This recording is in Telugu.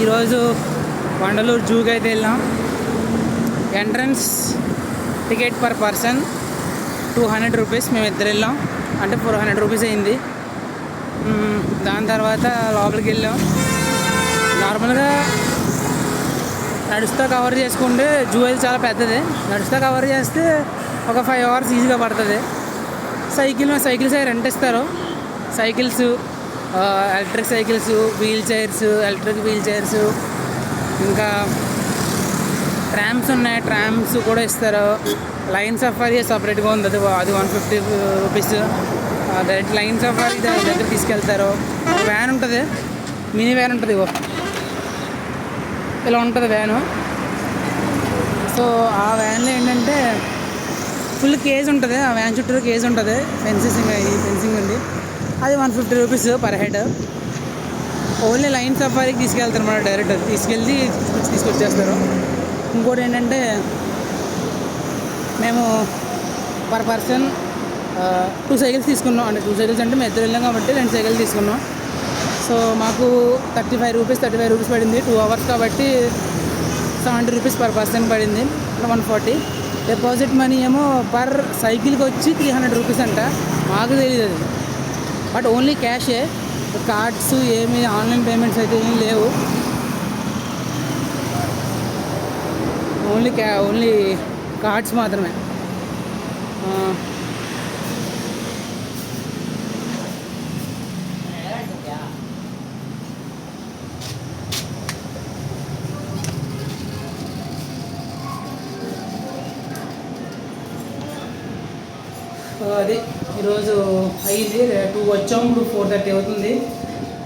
ఈరోజు వండలూరు జూకి అయితే వెళ్ళాం. Entrance ticket per person 200 rupees. మేము ఇద్దరు వెళ్ళాం, అంటే 400 రూపీస్ అయింది. దాని తర్వాత లోపలికి వెళ్ళాం. నార్మల్గా నడుస్తూ కవర్ చేసుకుంటే జూ అయితే చాలా పెద్దది. నడుస్తూ కవర్ చేస్తే ఒక 5 అవర్స్ ఈజీగా పడుతుంది. సైకిల్స్ అవి రెంట్ ఇస్తారు. Cycles, electric cycles, electric wheelchairs, ఇంకా ట్రామ్స్ ఉన్నాయి, ట్రామ్స్ కూడా ఇస్తారు. లైన్ సఫారీ సపరేట్గా ఉంది, అది 150 రూపీస్. డైరెక్ట్ లైన్ సఫారీ దగ్గర తీసుకెళ్తారు. వ్యాన్ ఉంటుంది, మినీ వ్యాన్ ఉంటుంది, ఇలా ఉంటుంది వ్యాను. సో ఆ వ్యాన్లో ఏంటంటే ఫుల్ కేజ్ ఉంటుంది. ఆ వ్యాన్ చుట్టూ కేజ్ ఉంటుంది, ఫెన్సింగ్ ఉంది. అది 150 rupees per head. Only line సఫారీకి తీసుకెళ్తారు అన్నమాట. డైరెక్ట్ తీసుకెళ్ళి తీసుకొచ్చేస్తారు. ఇంకోటి ఏంటంటే మేము పర్ పర్సన్ 2 సైకిల్స్ తీసుకున్నాం. అంటే 2 సైకిల్స్ అంటే మేము ఇద్దరు వెళ్ళాం కాబట్టి 2 సైకిల్స్ తీసుకున్నాం. సో మాకు 35 రూపీస్ పడింది. 2 అవర్స్ కాబట్టి 70 రూపీస్ పర్ పర్సన్ పడింది, 140. డిపాజిట్ మనీ ఏమో పర్ సైకిల్కి వచ్చి 300 రూపీస్ అంట. మాకు తెలియదు అది, బట్ ఓన్లీ క్యాషే. కార్డ్స్ ఏమి ఆన్లైన్ పేమెంట్స్ అయితే ఏమీ లేవు. ఓన్లీ కార్డ్స్ మాత్రమే. అది ఈరోజు అయ్యింది. 2 వచ్చాము, ఇప్పుడు 4:30 అవుతుంది.